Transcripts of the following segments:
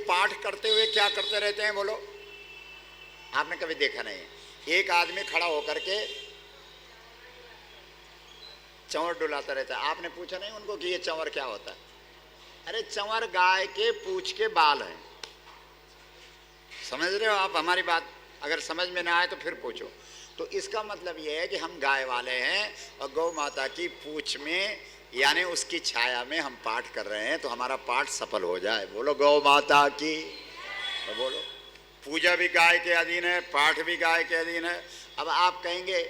पाठ करते हुए क्या करते रहते हैं बोलो? आपने कभी देखा नहीं है? एक आदमी खड़ा होकर के चंवर डुलाता रहता है। आपने पूछा नहीं उनको कि ये चंवर क्या होता है? अरे चंवर गाय के पूंछ के बाल हैं। समझ रहे हो आप हमारी बात? अगर समझ में ना आए तो फिर पूछो। तो इसका मतलब ये है कि हम गाय वाले हैं और गौ माता की पूंछ में यानी उसकी छाया में हम पाठ कर रहे हैं, तो हमारा पाठ सफल हो जाए। बोलो गौ माता की। तो बोलो पूजा भी गाय के अधीन है, पाठ भी गाय के अधीन है। अब आप कहेंगे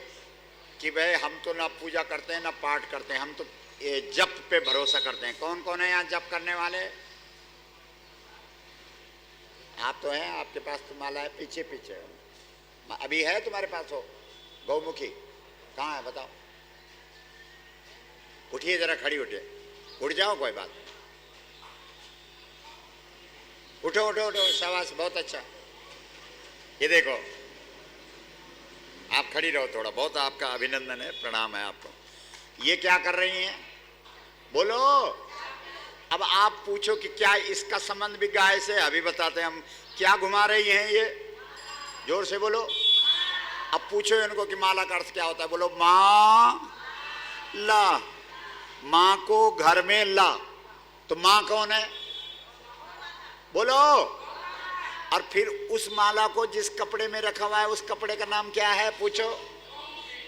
कि भाई हम तो ना पूजा करते हैं ना पाठ करते हैं, हम तो ये जप पे भरोसा करते हैं। कौन कौन है यहाँ जप करने वाले? आप तो हैं, आपके पास तो माला है, पीछे पीछे अभी है तुम्हारे पास हो गौमुखी? कहाँ है बताओ? उठिए जरा, खड़ी उठिए, उठ जाओ, कोई बात। उठो उठो उठो, शाबाश, बहुत अच्छा। ये देखो आप खड़ी रहो थोड़ा, बहुत आपका अभिनंदन है, प्रणाम है आपको। ये क्या कर रही हैं बोलो? अब आप पूछो कि क्या इसका संबंध भी गाय से? अभी बताते हैं हम। क्या घुमा रही हैं ये? जोर से बोलो। अब पूछो इनको कि माला का अर्थ क्या होता है? बोलो माँ ला। माँ को घर में ला, तो माँ कौन है? बोलो। और फिर उस माला को जिस कपड़े में रखा हुआ है उस कपड़े का नाम क्या है? पूछो।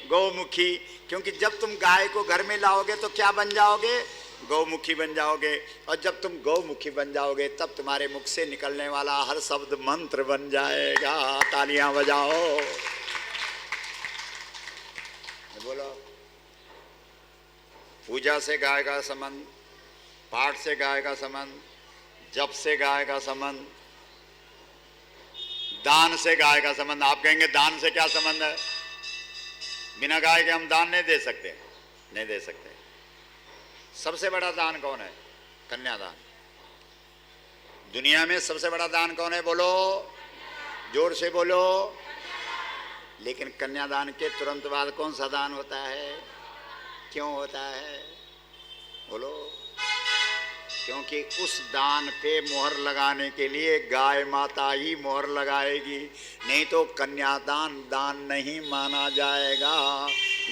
गौमुखी। क्योंकि जब तुम गाय को घर में लाओगे तो क्या बन जाओगे? गौमुखी बन जाओगे। और जब तुम गौमुखी बन जाओगे तब तुम्हारे मुख से निकलने वाला हर शब्द मंत्र बन जाएगा। तालियां बजाओ, बोलो। पूजा से गाय का संबंध, पाठ से गाय का संबंध, जप से गाय का संबंध, दान से गाय का संबंध। आप कहेंगे दान से क्या संबंध है? बिना गाय के हम दान नहीं दे सकते, नहीं दे सकते। सबसे बड़ा दान कौन है? कन्यादान। दुनिया में सबसे बड़ा दान कौन है? बोलो, जोर से बोलो। लेकिन कन्यादान के तुरंत बाद कौन सा दान होता है? क्यों होता है? बोलो। क्योंकि उस दान पे मोहर लगाने के लिए गाय माता ही मोहर लगाएगी, नहीं तो कन्यादान दान नहीं माना जाएगा।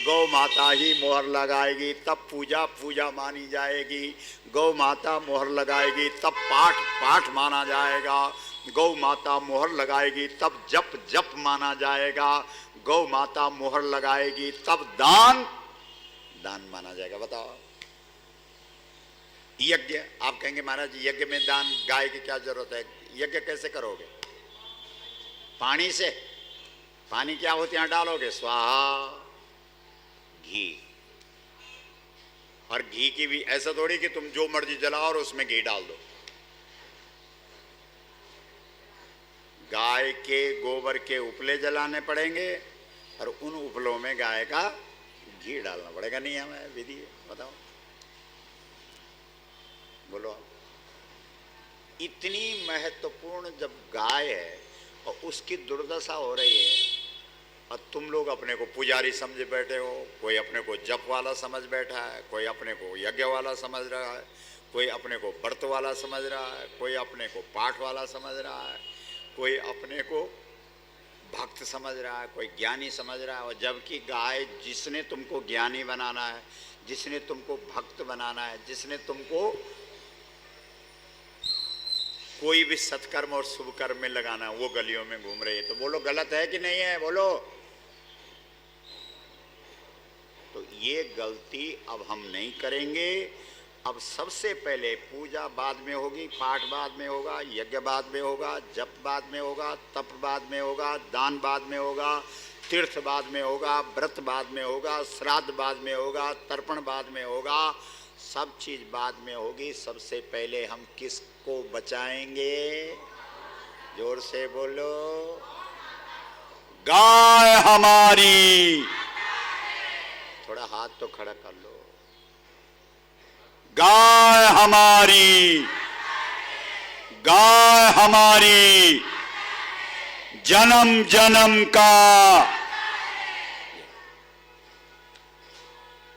गौ माता ही मोहर लगाएगी तब पूजा पूजा मानी जाएगी। गौ माता मोहर लगाएगी तब पाठ पाठ माना जाएगा। गौ माता मोहर लगाएगी तब जप जप माना जाएगा। गौ माता मोहर लगाएगी तब दान दान माना जाएगा। बताओ। यज्ञ, आप कहेंगे महाराज यज्ञ में दान गाय की क्या जरूरत है? यज्ञ कैसे करोगे? पानी से। पानी क्या होती है डालोगे? स्वाहा, घी। और घी की भी ऐसा थोड़ी कि तुम जो मर्जी जलाओ और उसमें घी डाल दो। गाय के गोबर के उपले जलाने पड़ेंगे और उन उपलों में गाय का घी डालना पड़ेगा। नियम है, विधि है। बताओ। बोलो। इतनी महत्वपूर्ण जब गाय है और उसकी दुर्दशा हो रही है और तुम लोग अपने को पुजारी समझे बैठे हो, कोई अपने को जप वाला समझ बैठा है, कोई अपने को यज्ञ वाला समझ रहा है, कोई अपने को व्रत वाला समझ रहा है, कोई अपने को पाठ वाला समझ रहा है, कोई अपने को भक्त समझ रहा है, कोई ज्ञानी समझ रहा है। और जबकि गाय जिसने तुमको ज्ञानी बनाना है, जिसने तुमको भक्त बनाना है, जिसने तुमको कोई भी सत्कर्म और शुभ कर्म में लगाना है, वो गलियों में घूम रही है। तो बोलो गलत है कि नहीं है? बोलो। तो ये गलती अब हम नहीं करेंगे। अब सबसे पहले पूजा बाद में होगी, पाठ बाद में होगा, यज्ञ बाद में होगा, जप बाद में होगा, तप बाद में होगा, दान बाद में होगा, तीर्थ बाद में होगा, व्रत बाद में होगा, श्राद्ध बाद में होगा, तर्पण बाद में होगा, सब चीज बाद में होगी। सबसे पहले हम किसको बचाएंगे? जोर से बोलो। गाय हमारी। थोड़ा हाथ तो खड़ा कर लो। गाय हमारी, गाय हमारी, जन्म जन्म का।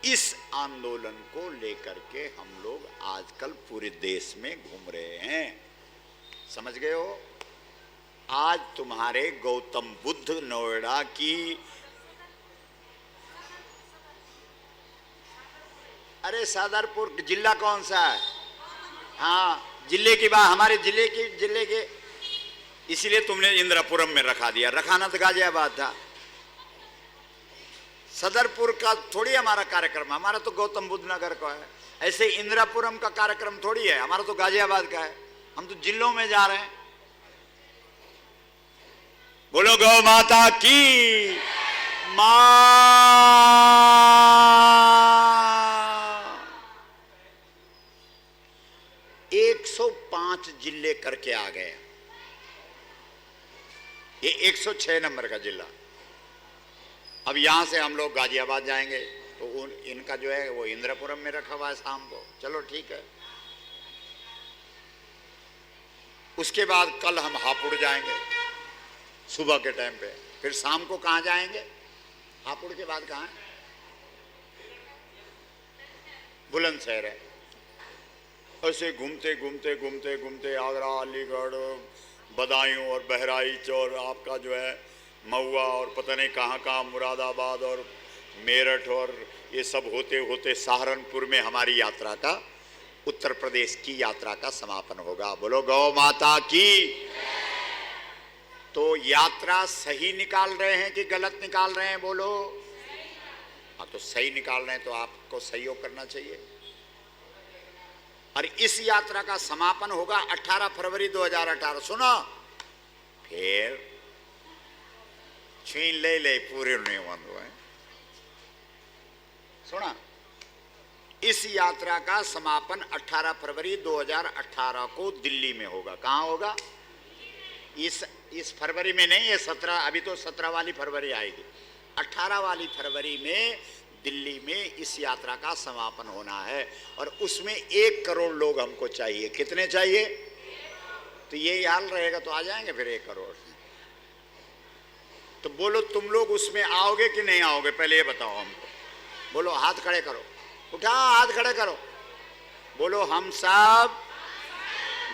इस आंदोलन को लेकर के हम लोग आजकल पूरे देश में घूम रहे हैं। समझ गए हो? आज तुम्हारे गौतम बुद्ध नोएडा की, अरे सदरपुर जिला कौन सा है? हाँ, जिले की बात, हमारे जिले के इसीलिए तुमने इंद्रपुरम में रखा दिया, रखाना तो गाजियाबाद था। सदरपुर का थोड़ी हमारा कार्यक्रम, हमारा तो गौतम बुद्ध नगर का है। ऐसे इंद्रपुरम का कार्यक्रम थोड़ी है, हमारा तो गाजियाबाद का है। हम तो जिलों में जा रहे हैं। बोलो गौ माता की मां। 105 जिले करके आ गए, ये 106 नंबर का जिला। अब यहां से हम लोग गाजियाबाद जाएंगे तो इनका जो है वो इंद्रपुरम में रखा हुआ है शाम को। चलो ठीक है। उसके बाद कल हम हापुड़ जाएंगे सुबह के टाइम पे। फिर शाम को कहां जाएंगे? हापुड़ के बाद कहां है? बुलंदशहर है। ऐसे घूमते घूमते घूमते घूमते आगरा, अलीगढ़, बदायूं और बहराइच और आपका जो है महुआ और पता नहीं कहाँ कहाँ, मुरादाबाद और मेरठ और ये सब होते होते सहारनपुर में हमारी यात्रा का, उत्तर प्रदेश की यात्रा का समापन होगा। बोलो गौ माता की। तो यात्रा सही निकाल रहे हैं कि गलत निकाल रहे हैं? बोलो। हाँ, तो सही निकाल रहे हैं तो आपको सहयोग करना चाहिए। और इस यात्रा का समापन होगा 18 फरवरी 2018। सुनो, फिर छीन ले पूरे नहीं हुआ। सुना, इस यात्रा का समापन 18 फरवरी 2018 को दिल्ली में होगा। कहां होगा? इस फरवरी में नहीं, ये 17, अभी तो 17 वाली फरवरी आएगी। 18 वाली फरवरी में दिल्ली में इस यात्रा का समापन होना है। और उसमें 1 करोड़ लोग हमको चाहिए। कितने चाहिए? तो ये हाल रहेगा तो आ जाएंगे फिर 1 करोड़। तो बोलो तुम लोग उसमें आओगे कि नहीं आओगे? पहले ये बताओ हमको। बोलो, हाथ खड़े करो, उठाओ हाथ खड़े करो। बोलो, हम सब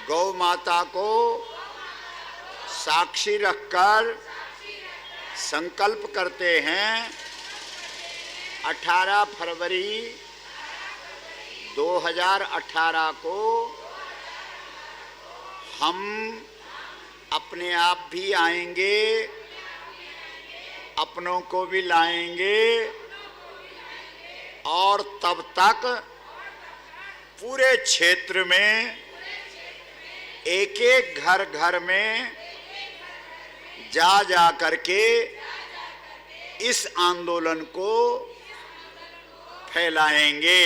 गौ माता को साक्षी रखकर संकल्प करते हैं 18 फरवरी 2018 को हम अपने आप भी आएंगे, अपनों को भी लाएंगे और तब तक पूरे क्षेत्र में एक एक घर घर में जा जा करके इस आंदोलन को फैलाएंगे।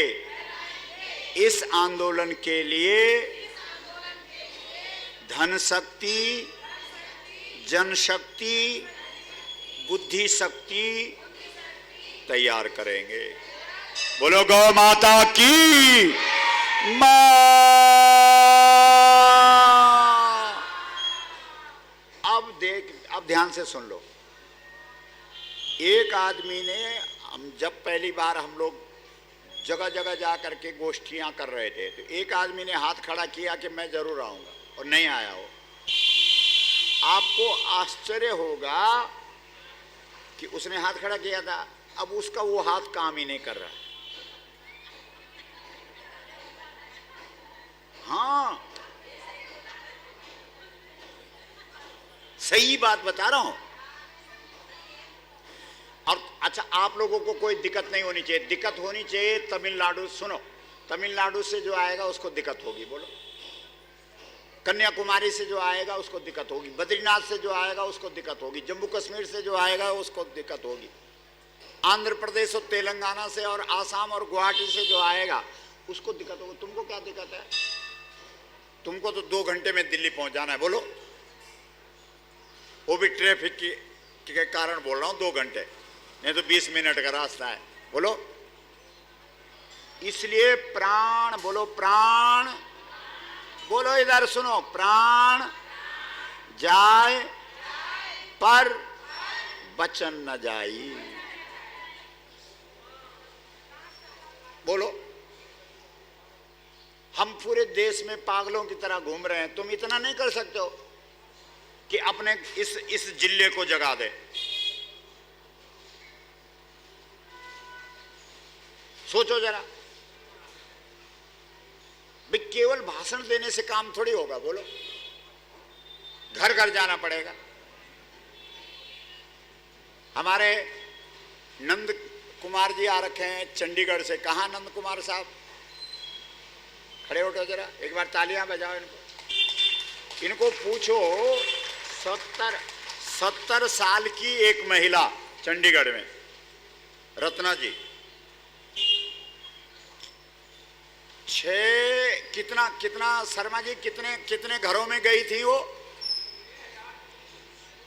इस आंदोलन के लिए धन शक्ति, जनशक्ति, बुद्धि शक्ति तैयार करेंगे। बोलो गौ माता की मां। अब ध्यान से सुन लो। एक आदमी ने, हम जब पहली बार हम लोग जगह जगह जा करके गोष्ठियां कर रहे थे, तो एक आदमी ने हाथ खड़ा किया कि मैं जरूर आऊंगा, और नहीं आया हो। आपको आश्चर्य होगा कि उसने हाथ खड़ा किया था, अब उसका वो हाथ काम ही नहीं कर रहा। हाँ, सही बात बता रहा हूं। और अच्छा, आप लोगों को कोई दिक्कत नहीं होनी चाहिए। दिक्कत होनी चाहिए तमिलनाडु। सुनो, तमिलनाडु से जो आएगा उसको दिक्कत होगी। बोलो, कन्याकुमारी से जो आएगा उसको दिक्कत होगी, बद्रीनाथ से जो आएगा उसको दिक्कत होगी, जम्मू कश्मीर से जो आएगा उसको दिक्कत होगी, आंध्र प्रदेश और तेलंगाना से और आसाम और गुवाहाटी से जो आएगा उसको दिक्कत होगी। तुमको क्या दिक्कत है? तुमको तो 2 घंटे में दिल्ली पहुंच जाना है। बोलो, वो भी ट्रैफिक के कारण बोल रहा हूं, 2 घंटे नहीं तो 20 मिनट का रास्ता है। बोलो, इसलिए प्राण, बोलो प्राण, बोलो इधर सुनो, प्राण जाए पर वचन न जाई। बोलो, हम पूरे देश में पागलों की तरह घूम रहे हैं, तुम इतना नहीं कर सकते हो कि अपने इस जिले को जगा दे? सोचो जरा भाई, केवल भाषण देने से काम थोड़ी होगा, बोलो। घर घर जाना पड़ेगा। हमारे नंद कुमार जी आ रखे हैं चंडीगढ़ से। कहाँ नंद कुमार साहब? खड़े उठो जरा, एक बार तालियां बजाओ इनको। इनको पूछो, 70 साल की एक महिला चंडीगढ़ में, रत्ना जी, कितना शर्मा जी, कितने घरों में गई थी वो?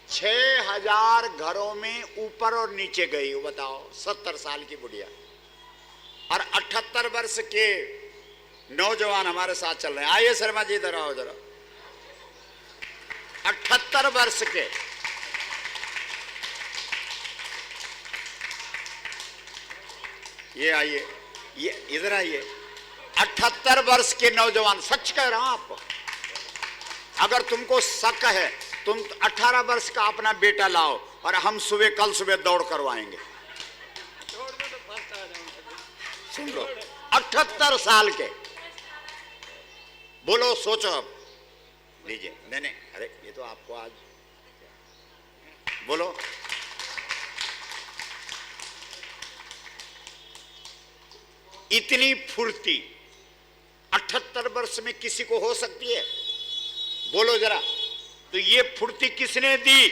6000 घरों में ऊपर और नीचे गई हो, बताओ। 70 साल की बुढ़िया। और 78 वर्ष के नौजवान हमारे साथ चल रहे हैं। आइए शर्मा जी, इधर आओ जरा। 78 वर्ष के, ये आइए, ये इधर आइए। 78 वर्ष के नौजवान, सच कह रहा हूं आपको। अगर तुमको शक है, तुम 18 वर्ष का अपना बेटा लाओ और हम कल सुबह दौड़ करवाएंगे। सुन लो, 78 साल के, बोलो, सोचो अब। लीजिए, नहीं, अरे ये तो आपको आज, बोलो। इतनी फुर्ती 78 वर्ष में किसी को हो सकती है? बोलो जरा। तो ये फुर्ती किसने दी?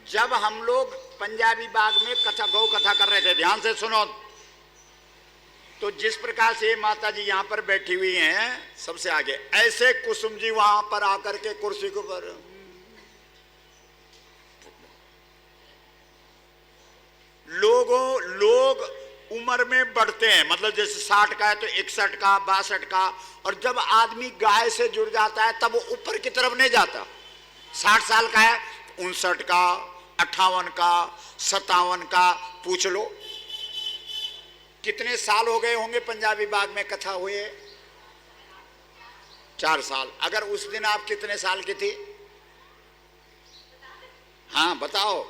जब हम लोग पंजाबी बाग में गौ कथा कर रहे थे, ध्यान से सुनो, तो जिस प्रकार से माता जी यहां पर बैठी हुई हैं सबसे आगे, ऐसे कुसुम जी वहां पर आकर के कुर्सी के ऊपर, लोग उम्र में बढ़ते हैं, मतलब जैसे 60 का है तो 61 का, 62 का, और जब आदमी गाय से जुड़ जाता है तब वो ऊपर की तरफ नहीं जाता। 60 साल का है, 59 का, 58 का, 57 का, पूछ लो। कितने साल हो गए होंगे पंजाबी बाग में कथा हुए? 4 साल। अगर उस दिन आप कितने साल की थी? हाँ बताओ।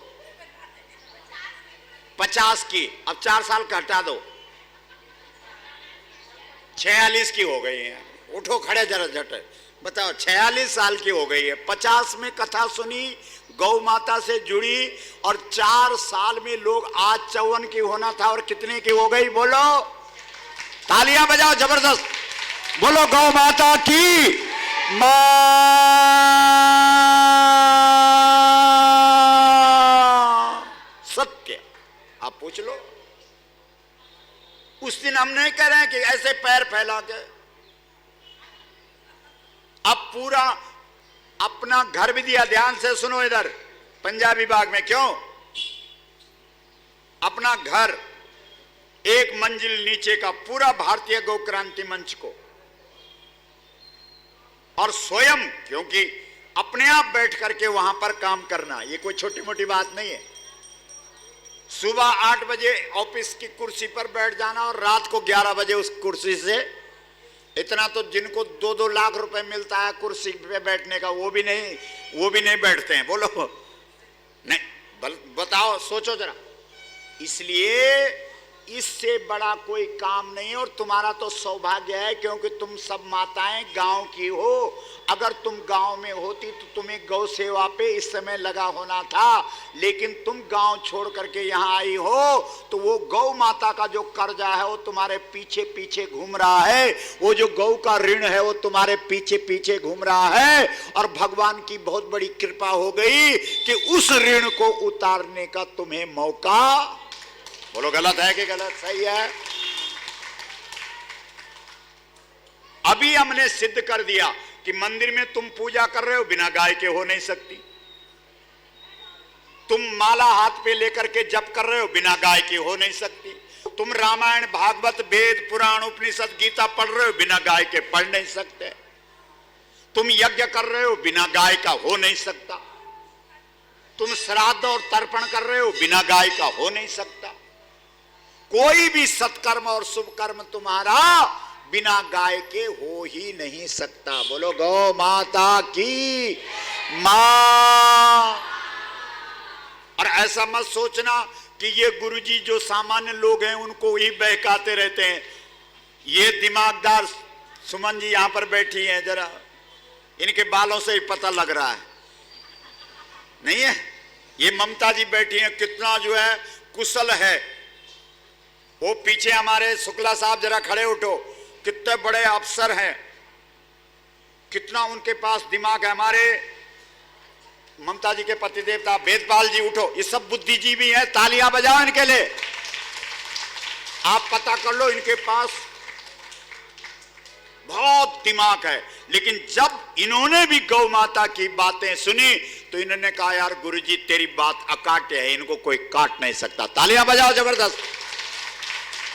50 की। अब 4 साल का हटा दो, 46 की हो गई है। उठो खड़े जरा झट, बताओ। 46 साल की हो गई है। 50 में कथा सुनी, गौ माता से जुड़ी, और 4 साल में लोग, आज 54 की होना था और कितने की हो गई? बोलो, तालियां बजाओ जबरदस्त, बोलो गौ माता की सत्य। आप पूछ लो। उस दिन हम नहीं कह रहे हैं कि ऐसे पैर फैला के, अब पूरा अपना घर भी दिया। ध्यान से सुनो इधर, पंजाबी बाग में क्यों? अपना घर, एक मंजिल नीचे का, पूरा भारतीय गौ क्रांति मंच को, और स्वयं, क्योंकि अपने आप बैठ करके वहां पर काम करना, ये कोई छोटी मोटी बात नहीं है। सुबह 8 बजे ऑफिस की कुर्सी पर बैठ जाना और रात को 11 बजे उस कुर्सी से, इतना तो जिनको 2-2 लाख रुपए मिलता है कुर्सी पे बैठने का, वो भी नहीं बैठते हैं। बोलो नहीं, बताओ, सोचो जरा। इसलिए इससे बड़ा कोई काम नहीं है। और तुम्हारा तो सौभाग्य है, क्योंकि तुम सब माताएं गांव की हो। अगर तुम गांव में होती तो तुम्हें गौ सेवा पे इस समय लगा होना था, लेकिन तुम गांव छोड़ करके यहाँ आई हो, तो वो गौ माता का जो कर्जा है वो तुम्हारे पीछे पीछे घूम रहा है। वो जो गौ का ऋण है वो तुम्हारे पीछे पीछे घूम रहा है। और भगवान की बहुत बड़ी कृपा हो गई कि उस ऋण को उतारने का तुम्हें मौका, बोलो गलत है कि गलत? सही है। अभी हमने सिद्ध कर दिया कि मंदिर में तुम पूजा कर रहे हो, बिना गाय के हो नहीं सकती। तुम माला हाथ पे लेकर के जप कर रहे हो, बिना गाय के हो नहीं सकती। तुम रामायण, भागवत, वेद, पुराण, उपनिषद, गीता पढ़ रहे हो, बिना गाय के पढ़ नहीं सकते। तुम यज्ञ कर रहे हो, बिना गाय का हो नहीं सकता। तुम श्राद्ध और तर्पण कर रहे हो, बिना गाय का हो नहीं सकता। कोई भी सत्कर्म और शुभ कर्म तुम्हारा बिना गाय के हो ही नहीं सकता। बोलो गौ माता की मां। और ऐसा मत सोचना कि ये गुरुजी जो सामान्य लोग हैं उनको ही बहकाते रहते हैं। ये दिमागदार सुमन जी यहां पर बैठी हैं, जरा इनके बालों से ही पता लग रहा है, नहीं है? ये ममता जी बैठी हैं, कितना जो है कुशल है। वो पीछे हमारे शुक्ला साहब, जरा खड़े उठो, कितने बड़े अफसर हैं, कितना उनके पास दिमाग है। हमारे ममता जी के पति देवता वेदपाल जी, उठो, ये सब बुद्धिजीवी हैं, तालियां बजाओ इनके लिए। आप पता कर लो, इनके पास बहुत दिमाग है। लेकिन जब इन्होंने भी गौ माता की बातें सुनी तो इन्होंने कहा, यार गुरुजी तेरी बात अकाट्य है, इनको कोई काट नहीं सकता। तालियां बजाओ जबरदस्त।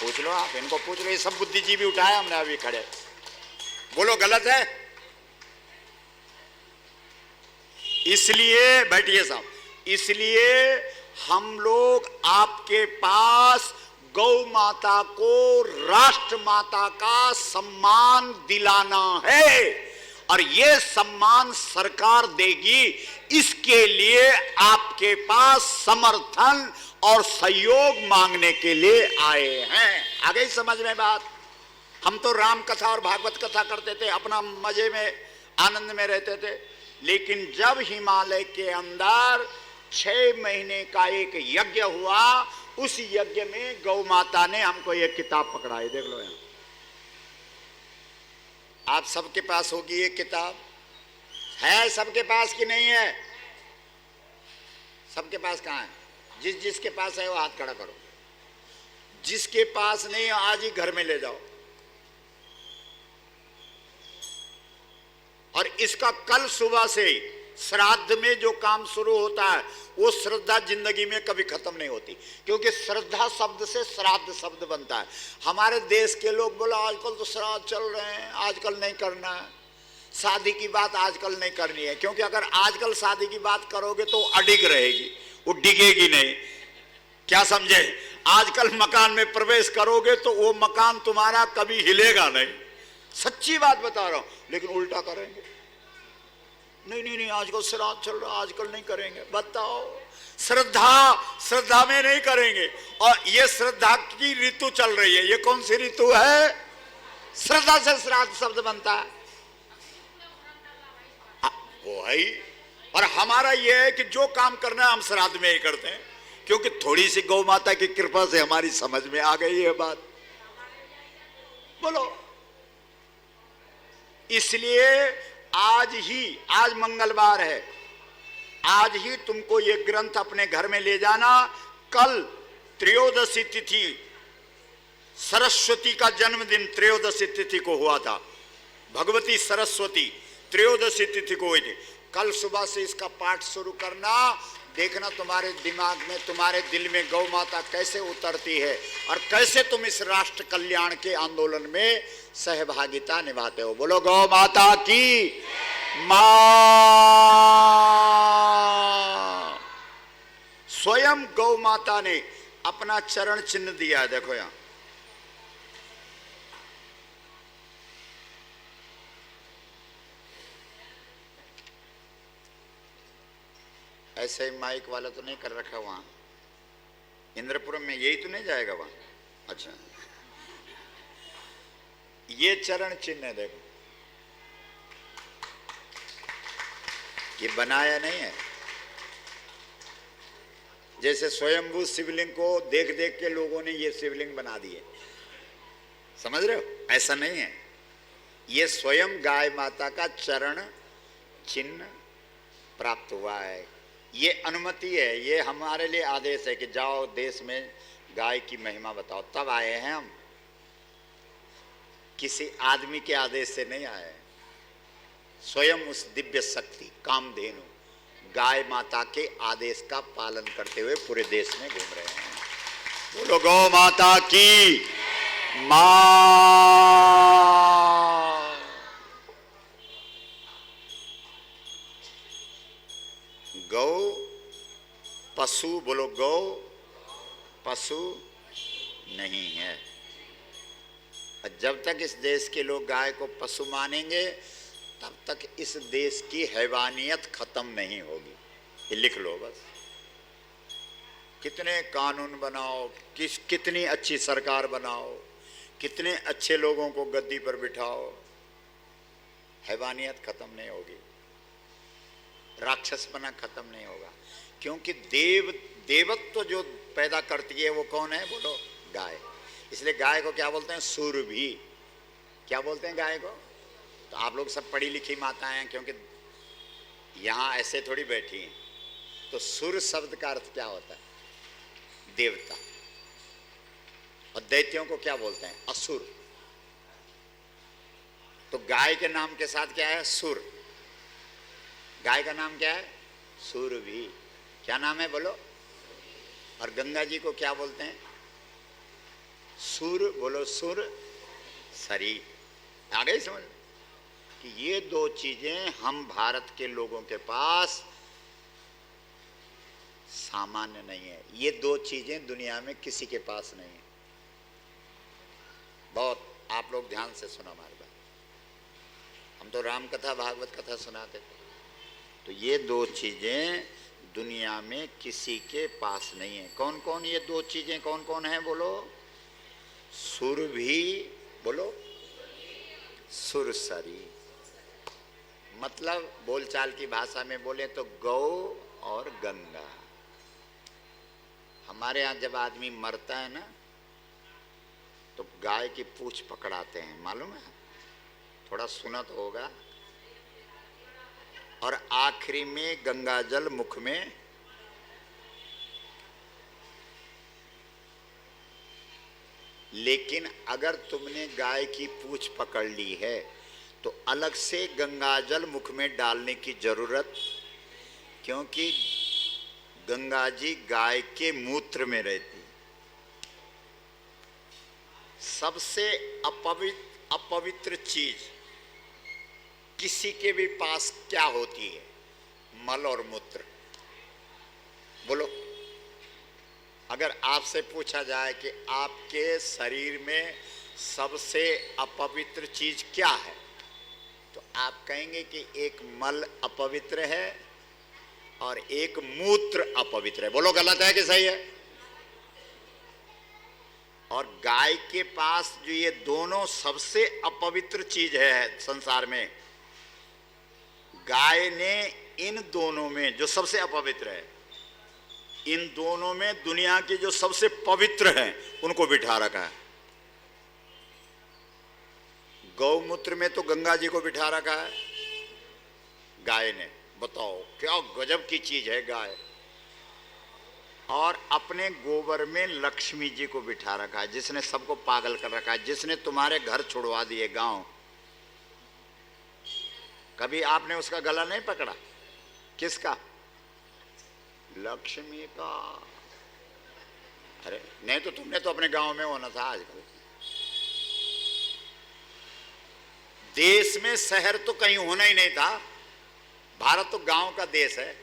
पूछ लो, आप इनको पूछ लो, ये सब बुद्धिजीवी उठाए हमने अभी खड़े। बोलो गलत है? इसलिए बैठिए साहब, इसलिए हम लोग आपके पास गौ माता को राष्ट्र माता का सम्मान दिलाना है, और यह सम्मान सरकार देगी। इसके लिए आपके पास समर्थन और सहयोग मांगने के लिए आए हैं। आ गई समझ में बात? हम तो राम कथा और भागवत कथा करते थे, अपना मजे में आनंद में रहते थे। लेकिन जब हिमालय के अंदर 6 महीने का एक यज्ञ हुआ, उस यज्ञ में गौ माता ने हमको एक किताब पकड़ाई। देख लो यहां, आप सबके पास होगी ये किताब, है सबके पास कि नहीं है? सबके पास कहां है? जिसके पास है वो हाथ खड़ा करो। जिसके पास नहीं है आज ही घर में ले जाओ। और इसका कल सुबह से ही श्राद्ध में जो काम शुरू होता है वो श्रद्धा जिंदगी में कभी खत्म नहीं होती, क्योंकि श्रद्धा शब्द से श्राद्ध शब्द बनता है। हमारे देश के लोग बोला आजकल तो श्राद्ध चल रहे हैं, आजकल नहीं करना है, शादी की बात आजकल नहीं करनी है, क्योंकि अगर आजकल शादी की बात करोगे तो अडिग रहेगी, वो डिगेगी नहीं। क्या समझे? आजकल मकान में प्रवेश करोगे तो वो मकान तुम्हारा कभी हिलेगा नहीं। सच्ची बात बता रहा हूं। लेकिन उल्टा करेंगे, नहीं नहीं नहीं आजकल श्राद्ध चल रहा, आजकल नहीं करेंगे। बताओ, श्रद्धा में नहीं करेंगे। और ये श्रद्धा की ऋतु चल रही है, ये कौन सी ऋतु है? श्रद्धा से श्राद्ध शब्द बनता है, वो है। और हमारा ये है कि जो काम करना है हम श्राद्ध में ही करते हैं, क्योंकि थोड़ी सी गौ माता की कृपा से हमारी समझ में आ गई ये बात। बोलो, इसलिए आज मंगलवार है, आज ही तुमको ये ग्रंथ अपने घर में ले जाना। कल त्रयोदशी तिथि, सरस्वती का जन्मदिन त्रयोदशी तिथि को हुआ था। भगवती सरस्वती त्रयोदशी तिथि को हुई थी। कल सुबह से इसका पाठ शुरू करना, देखना तुम्हारे दिमाग में, तुम्हारे दिल में गौ माता कैसे उतरती है और कैसे तुम इस राष्ट्र कल्याण के आंदोलन में सहभागिता निभाते हो। बोलो गौ माता की मां। स्वयं गौ माता ने अपना चरण चिन्ह दिया है, देखो यहां। ऐसे ही माइक वाला तो नहीं कर रखा वहां इंद्रपुरम में, यही तो नहीं जाएगा वहां? अच्छा, ये चरण चिन्ह है, देखो, ये बनाया नहीं है। जैसे स्वयंभू शिवलिंग को देख देख के लोगों ने ये शिवलिंग बना दिए, समझ रहे हो? ऐसा नहीं है, ये स्वयं गाय माता का चरण चिन्ह प्राप्त हुआ है। ये अनुमति है, ये हमारे लिए आदेश है कि जाओ देश में गाय की महिमा बताओ। तब आए हैं हम, किसी आदमी के आदेश से नहीं आए। स्वयं उस दिव्य शक्ति कामधेनु गाय माता के आदेश का पालन करते हुए पूरे देश में घूम रहे हैं। बोलो गौ माता की मां। गौ पशु, बोलो गौ पशु नहीं है। और जब तक इस देश के लोग गाय को पशु मानेंगे तब तक इस देश की हैवानियत खत्म नहीं होगी। ये लिख लो बस। कितने कानून बनाओ, कितनी अच्छी सरकार बनाओ, कितने अच्छे लोगों को गद्दी पर बिठाओ, हैवानियत खत्म नहीं होगी, राक्षसपना खत्म नहीं होगा। क्योंकि देवत्व जो पैदा करती है वो कौन है? बोलो, गाय। इसलिए गाय को क्या बोलते हैं? सुरभि। क्या बोलते हैं गाय को? तो आप लोग सब पढ़ी लिखी माताएं हैं, क्योंकि यहां ऐसे थोड़ी बैठी हैं। तो सुर शब्द का अर्थ क्या होता है? देवता। और दैत्यों को क्या बोलते हैं? असुर। तो गाय के नाम के साथ क्या है? सुर। गाय का नाम क्या है? सुरभि। क्या नाम है? बोलो। और गंगा जी को क्या बोलते हैं? सुर। बोलो, सुर शरीर। आ गई समझ कि ये दो चीजें हम भारत के लोगों के पास सामान्य नहीं है। ये दो चीजें दुनिया में किसी के पास नहीं है। बहुत आप लोग ध्यान से सुना हमारी बात। हम तो राम कथा भागवत कथा सुनाते थे। तो ये दो चीजें दुनिया में किसी के पास नहीं है। कौन कौन ये दो चीजें कौन कौन है? बोलो। सुरभि। बोलो, सुरसरी। मतलब बोलचाल की भाषा में बोले तो गौ और गंगा। हमारे यहाँ जब आदमी मरता है ना तो गाय की पूंछ पकड़ाते हैं, मालूम है? थोड़ा सुना तो होगा। और आखिरी में गंगा जल मुख में। लेकिन अगर तुमने गाय की पूंछ पकड़ ली है तो अलग से गंगा जल मुख में डालने की जरूरत, क्योंकि गंगा जी गाय के मूत्र में रहती। सबसे अपवित्र चीज किसी के भी पास क्या होती है? मल और मूत्र। बोलो, अगर आपसे पूछा जाए कि आपके शरीर में सबसे अपवित्र चीज क्या है, तो आप कहेंगे कि एक मल अपवित्र है और एक मूत्र अपवित्र है। बोलो, गलत है कि सही है? और गाय के पास जो ये दोनों सबसे अपवित्र चीज है संसार में, गाय ने इन दोनों में जो सबसे अपवित्र है, इन दोनों में दुनिया के जो सबसे पवित्र हैं उनको बिठा रखा है। गौमूत्र में तो गंगा जी को बिठा रखा है गाय ने। बताओ क्या गजब की चीज है गाय। और अपने गोबर में लक्ष्मी जी को बिठा रखा है, जिसने सबको पागल कर रखा है, जिसने तुम्हारे घर छुड़वा दिए गांव। कभी आपने उसका गला नहीं पकड़ा? किसका? लक्ष्मी का। अरे नहीं तो तुमने तो अपने गांव में होना था आजकल। देश में शहर तो कहीं होना ही नहीं था। भारत तो गांव का देश है।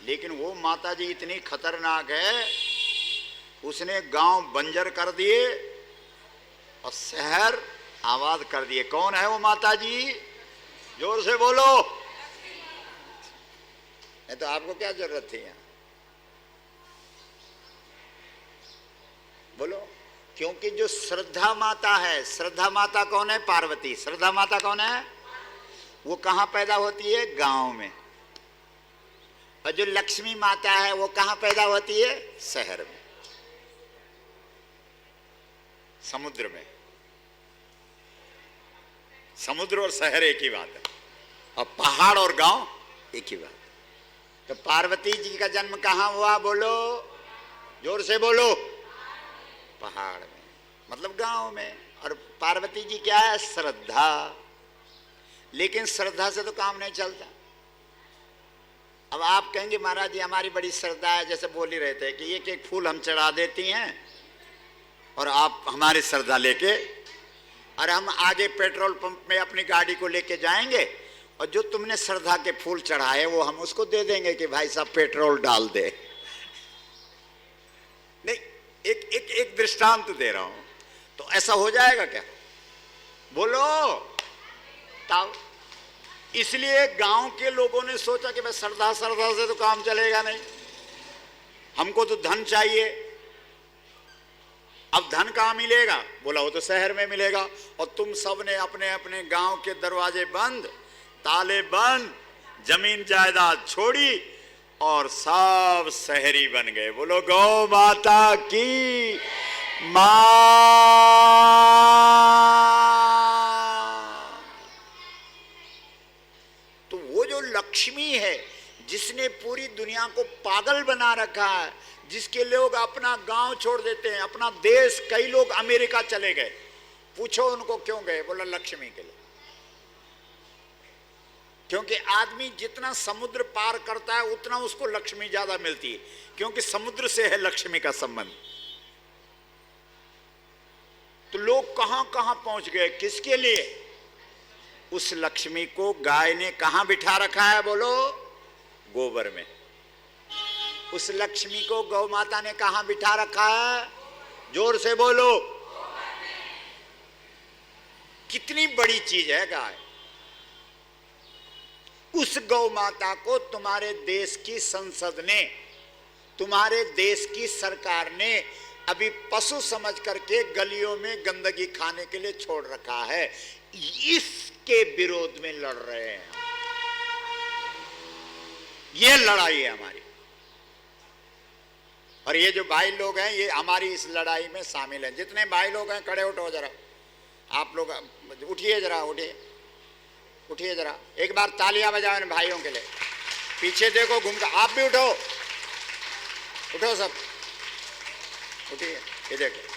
लेकिन वो माता जी इतनी खतरनाक है, उसने गांव बंजर कर दिए और शहर आबाद कर दिए। कौन है वो माता जी? जोर से बोलो। नहीं तो आपको क्या जरूरत थी यहां? बोलो। क्योंकि जो श्रद्धा माता है, श्रद्धा माता कौन है? पार्वती। श्रद्धा माता कौन है? वो कहां पैदा होती है? गांव में। और जो लक्ष्मी माता है वो कहां पैदा होती है? शहर में, समुद्र में। समुद्र और शहर एक ही बात है, और पहाड़ और गांव एक ही बात। तो पार्वती जी का जन्म कहां हुआ? बोलो, जोर से बोलो। पहाड़ में, मतलब गांव में। और पार्वती जी क्या है? श्रद्धा। लेकिन श्रद्धा से तो काम नहीं चलता। अब आप कहेंगे महाराज जी हमारी बड़ी श्रद्धा है, जैसे बोल ही रहे थे कि एक एक फूल हम चढ़ा देती हैं और आप हमारी श्रद्धा लेके, और हम आगे पेट्रोल पंप में अपनी गाड़ी को लेके जाएंगे और जो तुमने श्रद्धा के फूल चढ़ाए वो हम उसको दे देंगे कि भाई साहब पेट्रोल डाल दे। नहीं, एक दृष्टांत दे रहा हूं तो ऐसा हो जाएगा क्या? बोलो ताओ। इसलिए गांव के लोगों ने सोचा कि भाई श्रद्धा श्रद्धा से तो काम चलेगा नहीं, हमको तो धन चाहिए। अब धन कहां मिलेगा? बोला वो तो शहर में मिलेगा। और तुम सब ने अपने अपने गांव के दरवाजे बंद, ताले बंद, जमीन जायदाद छोड़ी और सब शहरी बन गए। बोलो गौ माता की मां। तो वो जो लक्ष्मी है जिसने पूरी दुनिया को पागल बना रखा है, जिसके लोग अपना गांव छोड़ देते हैं, अपना देश, कई लोग अमेरिका चले गए, पूछो उनको क्यों गए? बोला लक्ष्मी के लिए। क्योंकि आदमी जितना समुद्र पार करता है उतना उसको लक्ष्मी ज्यादा मिलती है, क्योंकि समुद्र से है लक्ष्मी का संबंध। तो लोग कहां कहां पहुंच गए, किसके लिए? उस लक्ष्मी को गाय ने कहां बिठा रखा है? बोलो गोबर में। उस लक्ष्मी को गौ माता ने कहां बिठा रखा है? जोर से बोलो। कितनी बड़ी चीज है गाय। उस गौ माता को तुम्हारे देश की संसद ने, तुम्हारे देश की सरकार ने अभी पशु समझ करके गलियों में गंदगी खाने के लिए छोड़ रखा है। इसके विरोध में लड़ रहे हैं। ये लड़ाई है हमारी। और ये जो भाई लोग हैं ये हमारी इस लड़ाई में शामिल हैं। जितने भाई लोग हैं खड़े उठो जरा, आप लोग उठिए जरा, उठिए जरा, एक बार तालियां बजाओ इन भाइयों के लिए। पीछे देखो घूमकर, आप भी उठो, उठो सब, उठिए। ये देखो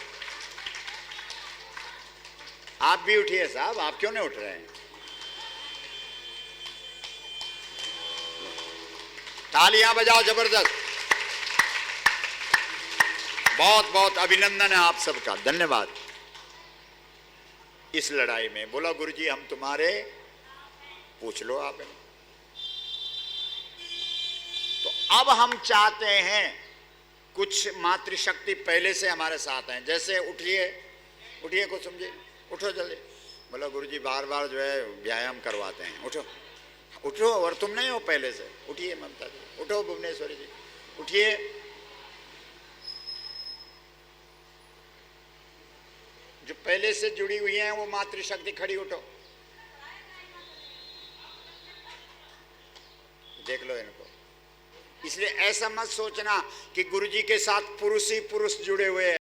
आप भी उठिए साहब, आप क्यों नहीं उठ रहे हैं? तालियां बजाओ जबरदस्त। बहुत बहुत अभिनंदन है आप सबका, धन्यवाद। इस लड़ाई में बोला गुरुजी हम तुम्हारे, पूछ लो आप। तो अब हम चाहते हैं कुछ मातृशक्ति पहले से हमारे साथ हैं। जैसे उठिए, उठिए कुछ समझिए, उठो जल्दी। बोला गुरुजी बार बार जो है व्यायाम करवाते हैं। उठो उठो, और तुम नहीं हो पहले से। उठिए ममता जी, उठो भुवनेश्वरी जी, उठिए। जो पहले से जुड़ी हुई हैं वो मातृशक्ति खड़ी, उठो, देख लो इनको। इसलिए ऐसा मत सोचना कि गुरुजी के साथ पुरुष ही पुरुष जुड़े हुए हैं।